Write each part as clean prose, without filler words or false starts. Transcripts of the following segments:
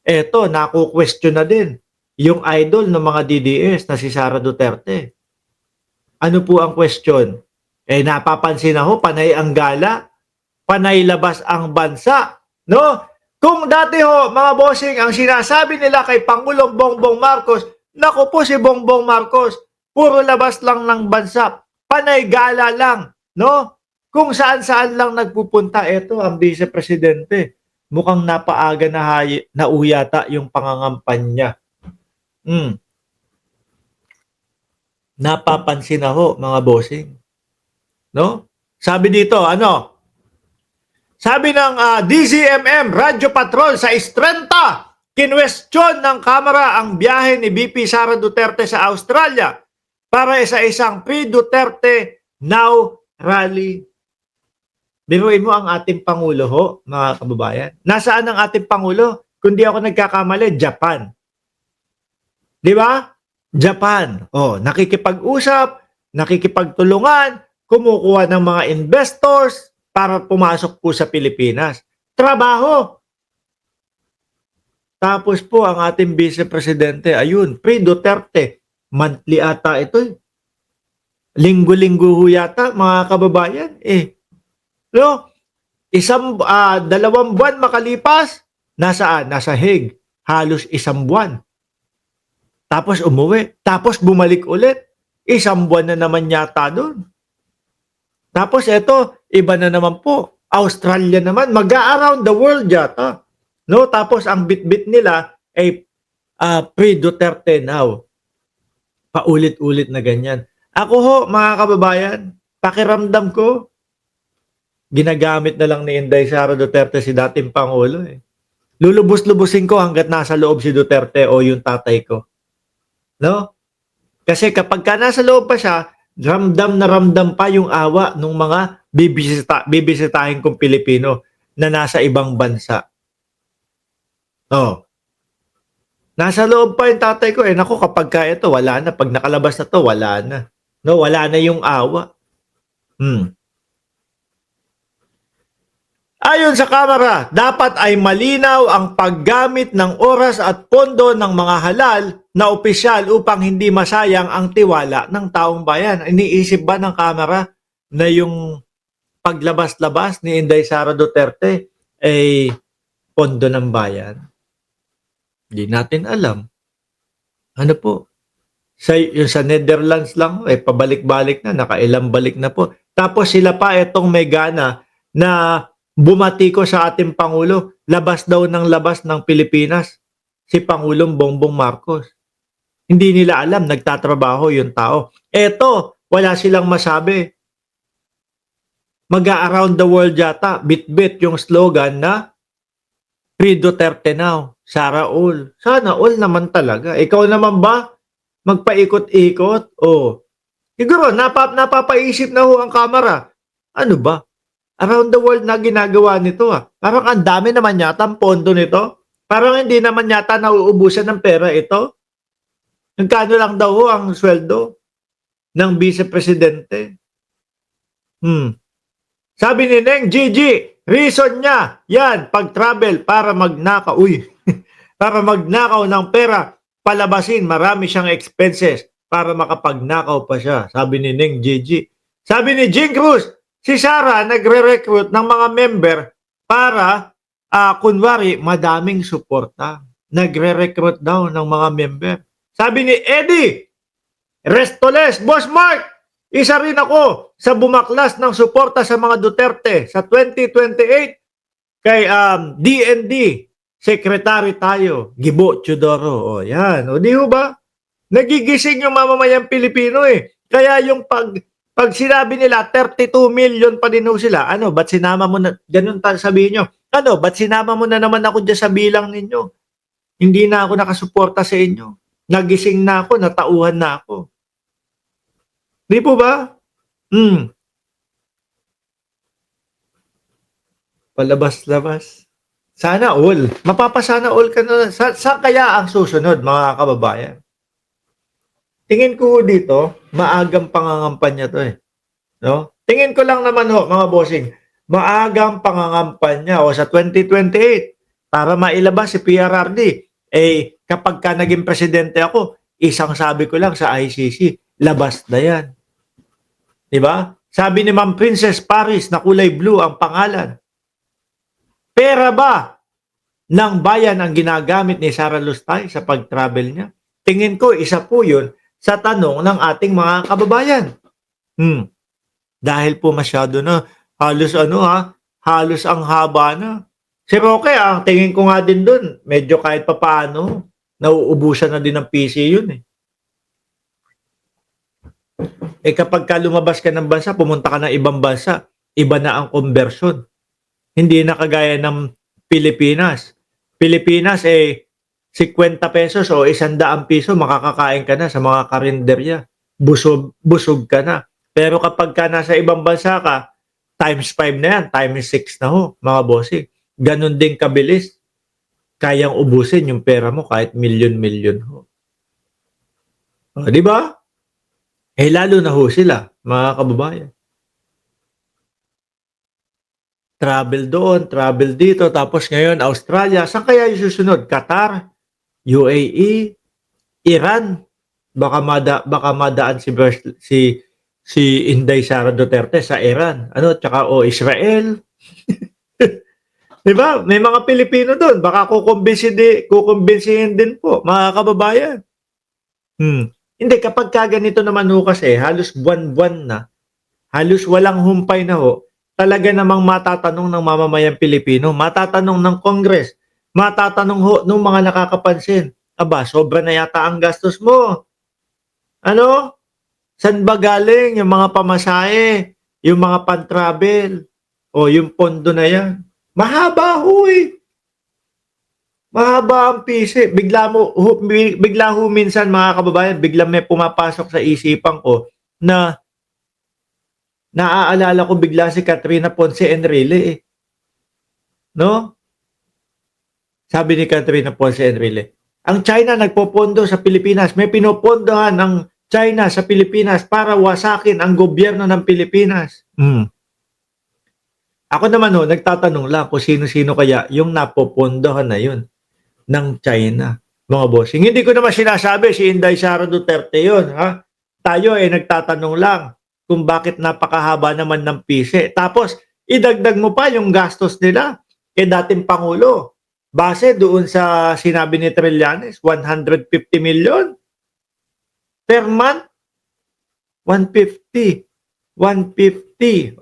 Eto, naku-question na din yung idol ng mga DDS na si Sara Duterte. Ano po ang question? Napapansin ako, panay ang gala, panay labas ang bansa, no? Kung dati ho, mga bossing, ang sinasabi nila kay Pangulong Bongbong Marcos, naku po si Bongbong Marcos, puro labas lang ng bansa, panay gala lang, no? Kung saan-saan lang nagpupunta, eto ang Vice Presidente. Mukhang napaaga na uyata yung pangangampanya. Napapansin ako, mga bossing. No? Sabi dito, ano? Sabi ng DZMM, Radyo Patrol sa Istrenta, kinwestiyon ng Kamara ang biyahe ni BP Sara Duterte sa Australia para sa isang pre-Duterte Now rally. Biruin mo ang ating Pangulo ho, mga kababayan. Nasaan ang ating Pangulo? Kung di ako nagkakamali, Japan. Di ba? Japan. Nakikipag-usap, nakikipagtulungan, kumukuha ng mga investors para pumasok po sa Pilipinas. Trabaho. Tapos po ang ating Vice Presidente, ayun, pre-Duterte. Monthly ata ito. Linggo-linggo ho yata, mga kababayan. No? 2 buwan makalipas, nasaan? Nasa Hague. Halos 1 buwan. Tapos umuwi. Tapos bumalik ulit. 1 buwan na naman yata doon. Tapos eto, iba na naman po. Australia naman. Mag-a-around the world yata. No? Tapos ang bit-bit nila ay pre-Duterte now. Paulit-ulit na ganyan. Ako ho, mga kababayan, pakiramdam ko, ginagamit na lang ni Inday Sara Duterte si dating Pangulo. Lulubos-lubusin ko hanggat nasa loob si Duterte o yung tatay ko. No? Kasi kapag ka nasa loob pa siya, ramdam na ramdam pa yung awa ng mga bibisitahin kong Pilipino na nasa ibang bansa. Nasa loob pa yung tatay ko. Naku, kapag ka ito, wala na. Pag nakalabas na to, wala na. No, wala na yung awa. Ayon sa Kamara, dapat ay malinaw ang paggamit ng oras at pondo ng mga halal na opisyal upang hindi masayang ang tiwala ng taong bayan. Iniisip ba ng Kamara na yung paglabas-labas ni Inday Sara Duterte ay pondo ng bayan? Hindi natin alam. Ano po? Yung sa Netherlands lang, pabalik-balik na, nakailang balik na po. Tapos sila pa itong may gana na bumati ko sa ating Pangulo, labas daw ng labas ng Pilipinas, si Pangulong Bongbong Marcos. Hindi nila alam, nagtatrabaho yung tao. Eto, wala silang masabi. Mag-a-around the world yata, bit-bit yung slogan na pre-Duterte now, Sara all. Sana all naman talaga. Ikaw naman ba? Magpaikot-ikot? Siguro, napapaisip na ho ang Kamara. Ano ba? Around the world na ginagawa nito. Parang ang dami naman yata ang pondo nito. Parang hindi naman yata nauubusan ng pera ito. Nagkano lang daw ho ang sweldo ng Vice Presidente. Sabi ni Neng Gigi, reason niya, yan, pag-travel para magnakaw. Para magnakaw ng pera, palabasin, marami siyang expenses para makapagnakaw pa siya. Sabi ni Neng Gigi. Sabi ni Jing Cruz, si Sara nagre-recruit ng mga member para, kunwari, madaming suporta. Nagre-recruit daw ng mga member. Sabi ni Eddie Restoles, Boss Mark, isa rin ako sa bumaklas ng suporta sa mga Duterte sa 2028 kay DND. Secretary tayo, Gibo Teodoro. Yan. Di ho ba? Nagigising yung mamamayang Pilipino Kaya yung pag sinabi nila 32 million pa din ho sila, ba't sinama mo na, ganun sabihin nyo, ba't sinama mo na naman ako dyan sa bilang ninyo? Hindi na ako nakasuporta sa inyo. Nagising na ako, natauhan na ako. Di po ba? Palabas-labas. Sana all. Mapapasana all ka na. Saan kaya ang susunod, mga kababayan? Tingin ko dito, maagang pangangampanya to No? Tingin ko lang naman ho, mga bossing, maagang pangangampanya sa 2028. para mailabas si PRRD. Eh, kapag ka naging presidente ako, isang sabi ko lang sa ICC, labas na yan. Diba? Sabi ni Ma'am Princess Paris na kulay blue ang pangalan. Pera ba ng bayan ang ginagamit ni Sara Lustay sa pag-travel niya? Tingin ko, isa po yun sa tanong ng ating mga kababayan. Dahil po masyado na, halos halos ang haba na. Si Roque, ang tingin ko nga din dun, medyo kahit papaano, nauubusan na din ng PC yun eh. Eh kapag ka lumabas ka ng bansa, pumunta ka ng ibang bansa, iba na ang conversion. Hindi na kagaya ng Pilipinas. Pilipinas eh 50 pesos o 100 piso makakakain ka na sa mga karinderya. Busog ka na. Pero kapag ka nasa ibang bansa ka, times 5 na yan, times 6 na ho, mga bossing. Ganon din kabilis. Kayang ubusin yung pera mo kahit milyon-milyon ho. O, di ba? Eh lalo na ho sila, mga kababayan. Travel doon, travel dito, tapos ngayon Australia. Saan kaya yung susunod? Qatar, UAE, Iran. Baka madaan si Inday Sara Duterte sa Iran. Tsaka Israel. 'Di ba? May mga Pilipino doon, baka kukumbinsihin din po, mga kababayan. Hindi kapag ganito naman ho kasi, halos buwan-buwan na, halos walang humpay na ho, talaga namang matatanong ng mamamayang Pilipino, matatanong ng Congress, matatanong ho ng mga nakakapansin, aba, sobra na yata ang gastos mo. Saan ba galing yung mga pamasahe, yung mga pan-travel, o yung pondo na yan? Mahaba ho eh. Mahaba ang PC. Bigla ho minsan mga kababayan, bigla may pumapasok sa isipan ko na naaalala ko bigla si Katrina Ponce Enrile eh. No? Sabi ni Katrina Ponce Enrile, ang China nagpopondo sa Pilipinas. May pinopondohan ang China sa Pilipinas para wasakin ang gobyerno ng Pilipinas. Ako naman nagtatanong lang kung sino-sino kaya yung napopondohan na yun ng China, mga bossing. Hindi ko naman sinasabi si Inday Sara Duterte yun, ha? Tayo nagtatanong lang kung bakit napakahaba naman ng PC. Tapos, idagdag mo pa yung gastos nila kay dating Pangulo. Base doon sa sinabi ni Trillanes, 150 million per month. 150. 150.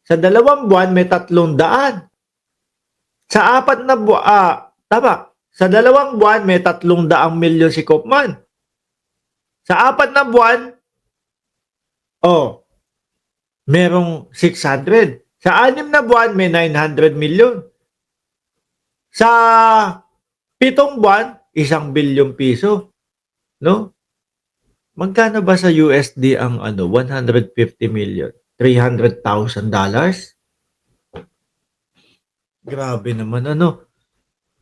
Sa 2 buwan may 300. Sa 4 na buwan, tama. Sa 2 buwan, may 300 milyon si Kopman. Sa 4 na buwan, merong 600. Sa 6 na buwan, may 900 milyon. Sa 7 buwan, 1 bilyong piso. No? Magkano ba sa USD ang 150 million? $300,000? Grabe naman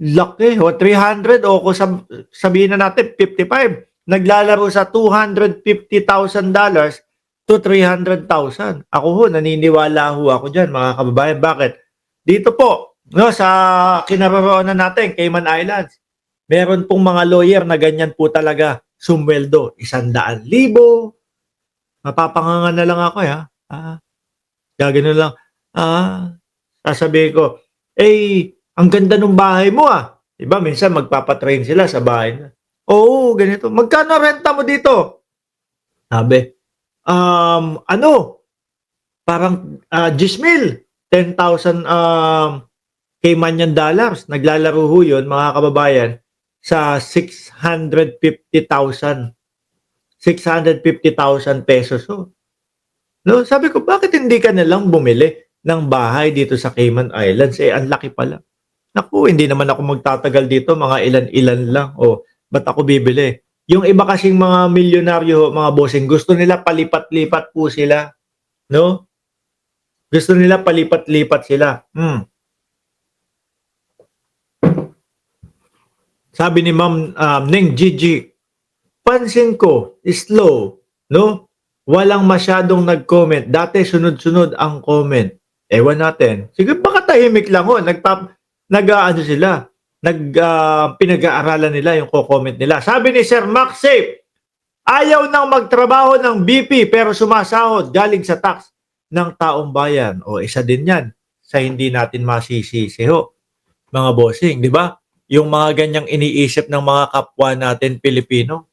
laki. 300 o kung sabihin na natin 55. Naglalaro sa $250,000 to 300,000. Ako naniniwala ako dyan mga kababayan. Bakit? Dito po, sa kinaroroonan natin, Cayman Islands, meron pong mga lawyer na ganyan po talaga sumweldo. 100,000. Mapapanganga na lang ako gagano lang. Sasabihin ko, ang ganda ng bahay mo Diba, minsan magpapatrain sila sa bahay na. Oo, ganito. Magkano renta mo dito? Sabi, parang 10,000. 10,000 Caymanian dollars. Naglalaro ho yun, mga kababayan, sa 650,000. 650,000 pesos No, sabi ko, bakit hindi ka na lang bumili ng bahay dito sa Cayman Islands? Ang laki pala. Naku, hindi naman ako magtatagal dito, mga ilan-ilan lang. Ba't ako bibili? Yung iba kasing mga milyonaryo, mga bossing, gusto nila palipat-lipat po sila. No? Gusto nila palipat-lipat sila. Sabi ni Ma'am Neng Gigi, pansin ko, slow, no? Walang masyadong nag-comment. Dati sunod-sunod ang comment. Ewan natin. Sige, baka tahimik lang nag-aano sila, pinag-aaralan nila yung co-comment nila. Sabi ni Sir Max Safe, ayaw nang magtrabaho ng BP pero sumasahod galing sa tax ng taong bayan. O isa din yan sa hindi natin masisisi ho, mga bossing, di ba? Yung mga ganyang iniisip ng mga kapwa natin Pilipino.